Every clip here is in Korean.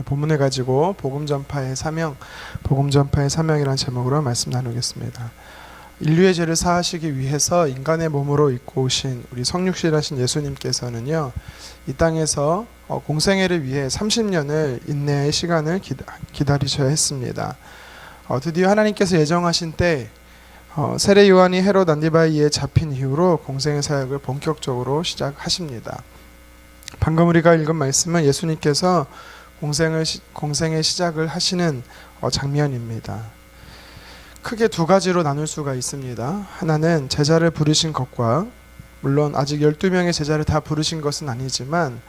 본문을 가지고 복음 전파의 사명이라는 제목으로 말씀 나누겠습니다. 인류의 죄를 사하시기 위해서 인간의 몸으로 입고 오신 우리 성육신하신 예수님께서는요, 이 땅에서 공생애를 위해 30년을 인내의 시간을 기다리셔야 했습니다. 드디어 하나님께서 예정하신 때 세례 요한이 헤롯 안디바이에 잡힌 이후로 공생애 사역을 본격적으로 시작하십니다. 방금 우리가 읽은 말씀은 예수님께서 공생의 시작을 하시는 장면입니다. 크게 두 가지로 나눌 수가 있습니다. 하나는 제자를 부르신 것과, 물론 아직 12명의 제자를 다 부르신 것은 아니지만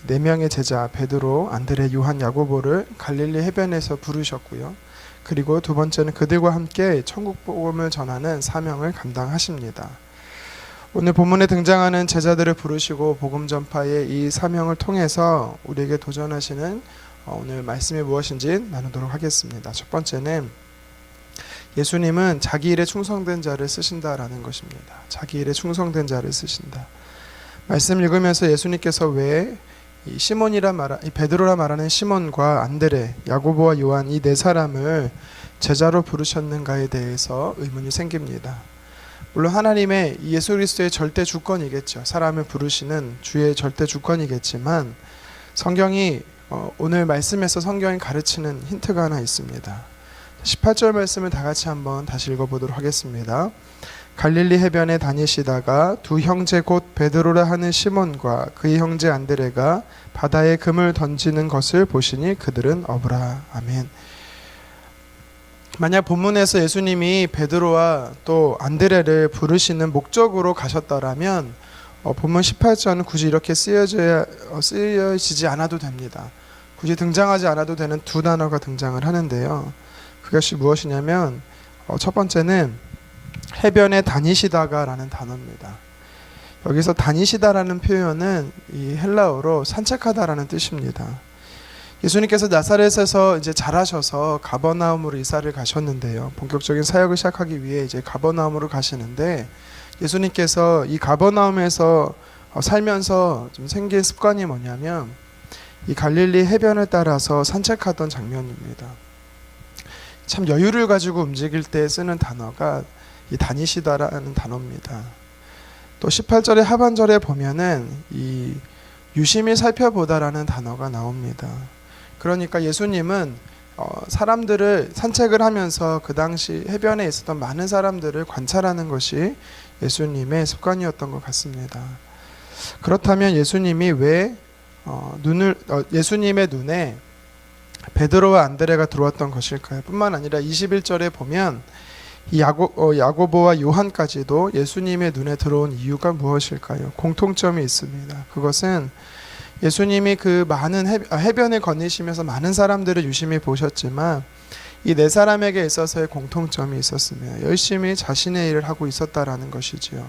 4명의 제자 베드로, 안드레, 요한, 야고보를 갈릴리 해변에서 부르셨고요. 그리고 두 번째는 그들과 함께 천국 복음을 전하는 사명을 감당하십니다. 오늘 본문에 등장하는 제자들을 부르시고 복음 전파의 이 사명을 통해서 우리에게 도전하시는 오늘 말씀이 무엇인지 나누도록 하겠습니다. 첫 번째는 예수님은 자기 일에 충성된 자를 쓰신다라는 것입니다. 자기 일에 충성된 자를 쓰신다. 말씀 읽으면서 예수님께서 왜 이 베드로라 말하는 시몬과 안드레, 야고보와 요한 이 4사람을 제자로 부르셨는가에 대해서 의문이 생깁니다. 물론 하나님의 예수 그리스도의 절대 주권이겠죠. 사람을 부르시는 주의 절대 주권이겠지만 성경이 오늘 말씀에서 성경이 가르치는 힌트가 하나 있습니다. 18절 말씀을 다 같이 한번 다시 읽어보도록 하겠습니다. 갈릴리 해변에 다니시다가 두 형제 곧 베드로라 하는 시몬과 그의 형제 안드레가 바다에 금을 던지는 것을 보시니 그들은 어부라. 아멘. 만약 본문에서 예수님이 베드로와 또 안드레를 부르시는 목적으로 가셨다라면 본문 18절은 굳이 이렇게 쓰여지지 않아도 됩니다. 굳이 등장하지 않아도 되는 두 단어가 등장을 하는데요. 그것이 무엇이냐면 첫 번째는 해변에 다니시다가 라는 단어입니다. 여기서 다니시다라는 표현은 이 헬라어로 산책하다라는 뜻입니다. 예수님께서 나사렛에서 이제 자라셔서 가버나움으로 이사를 가셨는데요. 본격적인 사역을 시작하기 위해 이제 가버나움으로 가시는데 예수님께서 이 가버나움에서 살면서 좀 생긴 습관이 뭐냐면 이 갈릴리 해변을 따라서 산책하던 장면입니다. 참 여유를 가지고 움직일 때 쓰는 단어가 이 다니시다라는 단어입니다. 또 18절의 하반절에 보면은 이 유심히 살펴보다라는 단어가 나옵니다. 그러니까 예수님은 사람들을 산책을 하면서 그 당시 해변에 있었던 많은 사람들을 관찰하는 것이 예수님의 습관이었던 것 같습니다. 그렇다면 예수님이 왜 예수님의 눈에 베드로와 안드레가 들어왔던 것일까요? 뿐만 아니라 21절에 보면 이 야고보와 요한까지도 예수님의 눈에 들어온 이유가 무엇일까요? 공통점이 있습니다. 그것은 예수님이 그 많은 해변을 거니시면서 많은 사람들을 유심히 보셨지만 이 4사람에게 있어서의 공통점이 있었습니다. 열심히 자신의 일을 하고 있었다라는 것이지요.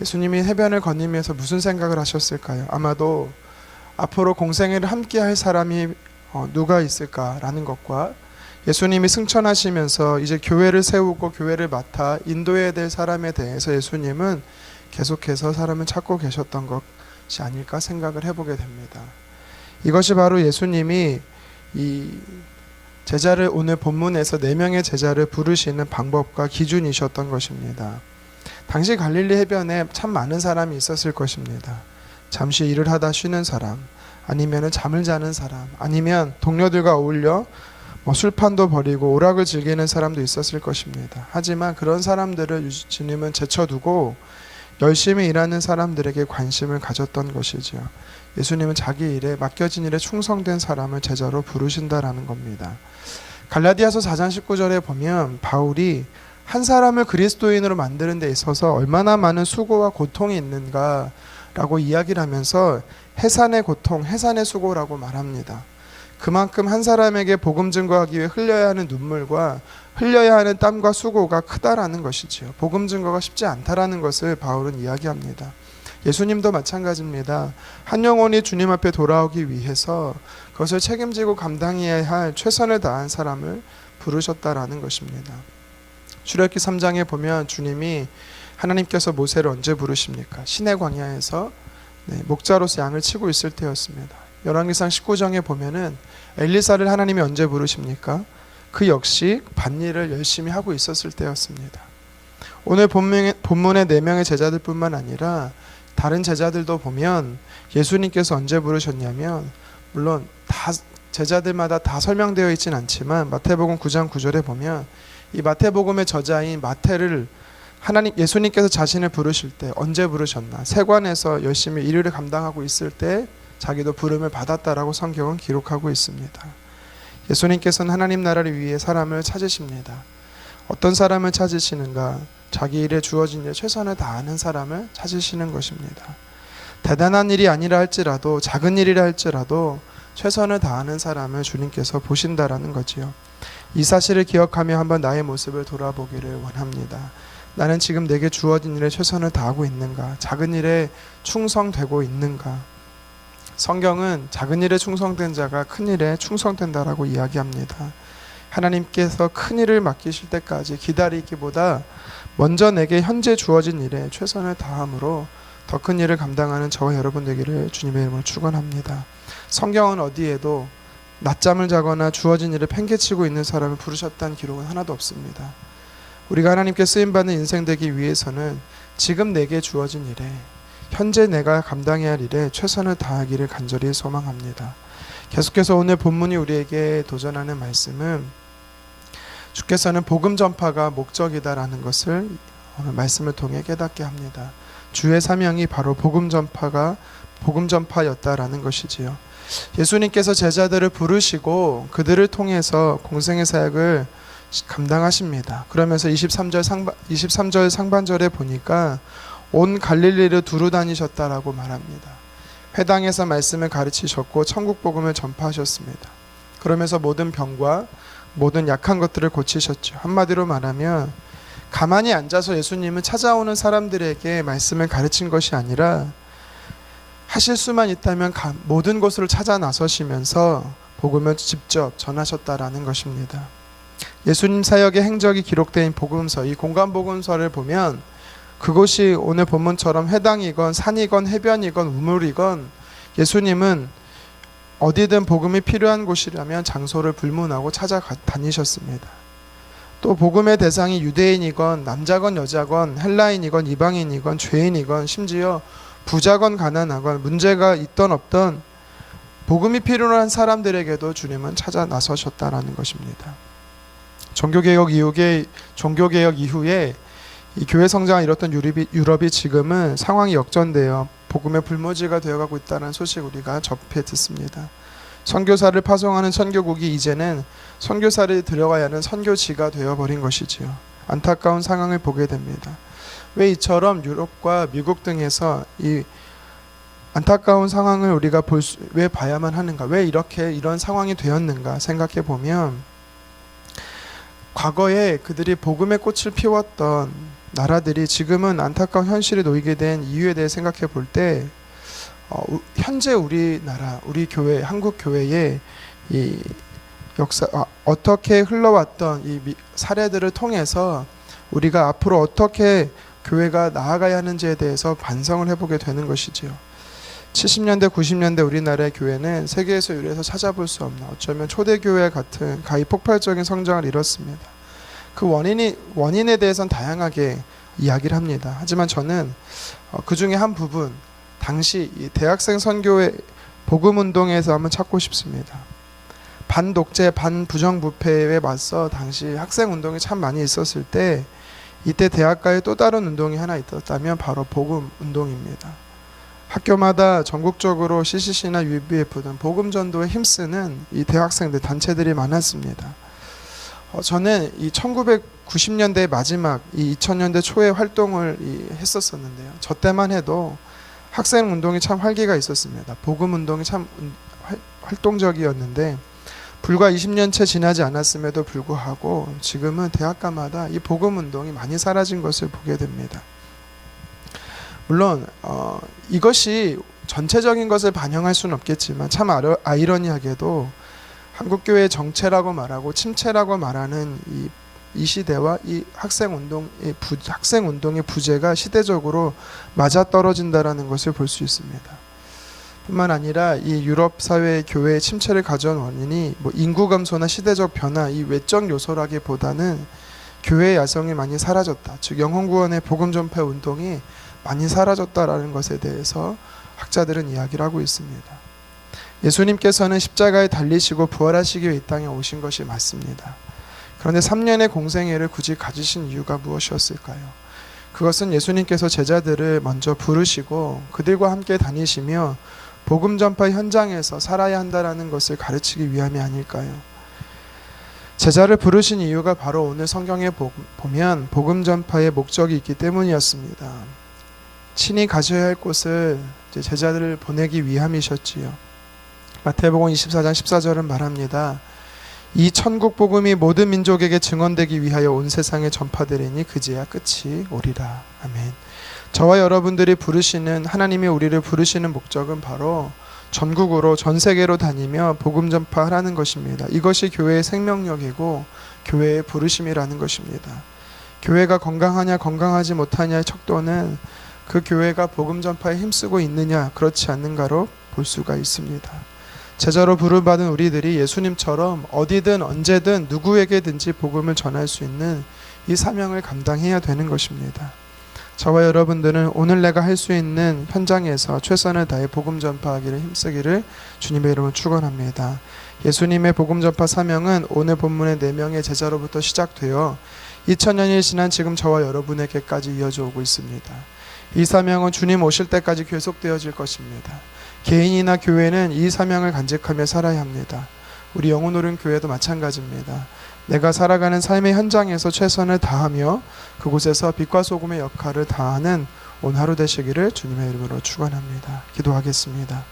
예수님이 해변을 거니면서 무슨 생각을 하셨을까요? 아마도 앞으로 공생애를 함께 할 사람이 누가 있을까라는 것과 예수님이 승천하시면서 이제 교회를 세우고 교회를 맡아 인도해야 될 사람에 대해서 예수님은 계속해서 사람을 찾고 계셨던 것이 아닐까 생각을 해보게 됩니다. 이것이 바로 예수님이 이 제자를 오늘 본문에서 4명의 제자를 부르시는 방법과 기준이셨던 것입니다. 당시 갈릴리 해변에 참 많은 사람이 있었을 것입니다. 잠시 일을 하다 쉬는 사람, 아니면 잠을 자는 사람, 아니면 동료들과 어울려 술판도 벌이고 오락을 즐기는 사람도 있었을 것입니다. 하지만 그런 사람들을 주님은 제쳐두고 열심히 일하는 사람들에게 관심을 가졌던 것이죠. 예수님은 자기 일에 맡겨진 일에 충성된 사람을 제자로 부르신다라는 겁니다. 갈라디아서 4장 19절에 보면 바울이 한 사람을 그리스도인으로 만드는 데 있어서 얼마나 많은 수고와 고통이 있는가라고 이야기를 하면서 해산의 고통, 해산의 수고라고 말합니다. 그만큼 한 사람에게 복음 증거하기 위해 흘려야 하는 눈물과 흘려야 하는 땀과 수고가 크다라는 것이지요. 복음 증거가 쉽지 않다라는 것을 바울은 이야기합니다. 예수님도 마찬가지입니다. 한 영혼이 주님 앞에 돌아오기 위해서 그것을 책임지고 감당해야 할 최선을 다한 사람을 부르셨다라는 것입니다. 출애굽기 3장에 보면 주님이 하나님께서 모세를 언제 부르십니까? 시내 광야에서 목자로서 양을 치고 있을 때였습니다. 열왕기상 19장에 보면은 엘리사를 하나님이 언제 부르십니까? 그 역시 밭일을 열심히 하고 있었을 때였습니다. 오늘 본문의 4명의 제자들뿐만 아니라 다른 제자들도 보면 예수님께서 언제 부르셨냐면, 물론 다 제자들마다 다 설명되어 있진 않지만 마태복음 9장 9절에 보면 이 마태복음의 저자인 마태를 예수님께서 자신을 부르실 때 언제 부르셨나? 세관에서 열심히 일을 감당하고 있을 때 자기도 부름을 받았다라고 성경은 기록하고 있습니다. 예수님께서는 하나님 나라를 위해 사람을 찾으십니다. 어떤 사람을 찾으시는가? 자기 일에 주어진 일에 최선을 다하는 사람을 찾으시는 것입니다. 대단한 일이 아니라 할지라도, 작은 일이라 할지라도 최선을 다하는 사람을 주님께서 보신다라는 거지요. 이 사실을 기억하며 한번 나의 모습을 돌아보기를 원합니다. 나는 지금 내게 주어진 일에 최선을 다하고 있는가? 작은 일에 충성되고 있는가? 성경은 작은 일에 충성된 자가 큰 일에 충성된다라고 이야기합니다. 하나님께서 큰 일을 맡기실 때까지 기다리기보다 먼저 내게 현재 주어진 일에 최선을 다함으로 더 큰 일을 감당하는 저와 여러분 되기를 주님의 이름으로 축원합니다. 성경은 어디에도 낮잠을 자거나 주어진 일을 팽개치고 있는 사람을 부르셨다는 기록은 하나도 없습니다. 우리가 하나님께 쓰임받는 인생 되기 위해서는 지금 내게 주어진 일에, 현재 내가 감당해야 할 일에 최선을 다하기를 간절히 소망합니다. 계속해서 오늘 본문이 우리에게 도전하는 말씀은 주께서는 복음 전파가 목적이다라는 것을 오늘 말씀을 통해 깨닫게 합니다. 주의 사명이 바로 복음 전파였다라는 것이지요. 예수님께서 제자들을 부르시고 그들을 통해서 공생의 사역을 감당하십니다. 그러면서 23절 상반절에 보니까 온 갈릴리를 두루 다니셨다라고 말합니다. 회당에서 말씀을 가르치셨고 천국 복음을 전파하셨습니다. 그러면서 모든 병과 모든 약한 것들을 고치셨죠. 한마디로 말하면 가만히 앉아서 예수님은 찾아오는 사람들에게 말씀을 가르친 것이 아니라 하실 수만 있다면 모든 곳으로 찾아 나서시면서 복음을 직접 전하셨다라는 것입니다. 예수님 사역의 행적이 기록된 복음서, 이 공간복음서를 보면 그곳이 오늘 본문처럼 회당이건 산이건 해변이건 우물이건 예수님은 어디든 복음이 필요한 곳이라면 장소를 불문하고 찾아다니셨습니다. 또 복음의 대상이 유대인이건 남자건 여자건 헬라인이건 이방인이건 죄인이건 심지어 부자건 가난하건 문제가 있던 없던 복음이 필요한 사람들에게도 주님은 찾아 나서셨다라는 것입니다. 종교개혁 이후에 이 교회 성장을 이뤘던 유럽이 지금은 상황이 역전되어 복음의 불모지가 되어가고 있다는 소식 우리가 접해 듣습니다. 선교사를 파송하는 선교국이 이제는 선교사를 들어가야 하는 선교지가 되어버린 것이지요. 안타까운 상황을 보게 됩니다. 왜 이처럼 유럽과 미국 등에서 이 안타까운 상황을 우리가 왜 봐야만 하는가? 왜 이런 상황이 되었는가 생각해 보면 과거에 그들이 복음의 꽃을 피웠던 나라들이 지금은 안타까운 현실에 놓이게 된 이유에 대해 생각해 볼 때 현재 우리나라, 우리 교회, 한국 교회의 이 역사, 어떻게 흘러왔던 이 사례들을 통해서 우리가 앞으로 어떻게 교회가 나아가야 하는지에 대해서 반성을 해보게 되는 것이지요. 70년대, 90년대 우리나라의 교회는 세계에서 유례해서 찾아볼 수 없는 어쩌면 초대교회 같은 가히 폭발적인 성장을 이뤘습니다. 그 원인에 대해서는 다양하게 이야기를 합니다. 하지만 저는 그 중에 한 부분, 당시 이 대학생 선교회 복음운동에서 한번 찾고 싶습니다. 반독재, 반부정부패에 맞서 당시 학생운동이 참 많이 있었을 때 이때 대학가에 또 다른 운동이 하나 있었다면 바로 복음운동입니다. 학교마다 전국적으로 CCC나 UBF 등 복음전도에 힘쓰는 이 대학생들 단체들이 많았습니다. 저는 이 1990년대 마지막, 이 2000년대 초에 활동을 했었었는데요. 저 때만 해도 학생 운동이 참 활기가 있었습니다. 복음 운동이 참 활동적이었는데 불과 20년 채 지나지 않았음에도 불구하고 지금은 대학가마다 이 복음 운동이 많이 사라진 것을 보게 됩니다. 물론 이것이 전체적인 것을 반영할 수는 없겠지만 참 아이러니하게도 한국교회의 정체라고 말하고 침체라고 말하는 이 시대와 이 학생운동의 부재가 시대적으로 맞아떨어진다라는 것을 볼 수 있습니다. 뿐만 아니라 이 유럽 사회의 교회의 침체를 가져온 원인이 뭐 인구 감소나 시대적 변화, 이 외적 요소라기보다는 교회의 야성이 많이 사라졌다. 즉 영혼 구원의 복음 전파 운동이 많이 사라졌다라는 것에 대해서 학자들은 이야기를 하고 있습니다. 예수님께서는 십자가에 달리시고 부활하시기 위해 이 땅에 오신 것이 맞습니다. 그런데 3년의 공생애를 굳이 가지신 이유가 무엇이었을까요? 그것은 예수님께서 제자들을 먼저 부르시고 그들과 함께 다니시며 복음 전파 현장에서 살아야 한다는 것을 가르치기 위함이 아닐까요? 제자를 부르신 이유가 바로 오늘 성경에 보면 복음 전파의 목적이 있기 때문이었습니다. 친히 가셔야 할 곳을 제자들을 보내기 위함이셨지요. 마태복음 24장 14절은 말합니다. 이 천국 복음이 모든 민족에게 증언되기 위하여 온 세상에 전파되리니 그제야 끝이 오리라. 아멘. 저와 여러분들이 부르시는, 하나님이 우리를 부르시는 목적은 바로 전국으로, 전 세계로 다니며 복음 전파하라는 것입니다. 이것이 교회의 생명력이고 교회의 부르심이라는 것입니다. 교회가 건강하냐 건강하지 못하냐의 척도는 그 교회가 복음 전파에 힘쓰고 있느냐 그렇지 않는가로 볼 수가 있습니다. 제자로 부름받은 우리들이 예수님처럼 어디든 언제든 누구에게든지 복음을 전할 수 있는 이 사명을 감당해야 되는 것입니다. 저와 여러분들은 오늘 내가 할 수 있는 현장에서 최선을 다해 복음 전파하기를 힘쓰기를 주님의 이름으로 축원합니다. 예수님의 복음 전파 사명은 오늘 본문의 4명의 제자로부터 시작되어 2000년이 지난 지금 저와 여러분에게까지 이어져 오고 있습니다. 이 사명은 주님 오실 때까지 계속되어질 것입니다. 개인이나 교회는 이 사명을 간직하며 살아야 합니다. 우리 영혼오른 교회도 마찬가지입니다. 내가 살아가는 삶의 현장에서 최선을 다하며 그곳에서 빛과 소금의 역할을 다하는 오늘 하루 되시기를 주님의 이름으로 축원합니다. 기도하겠습니다.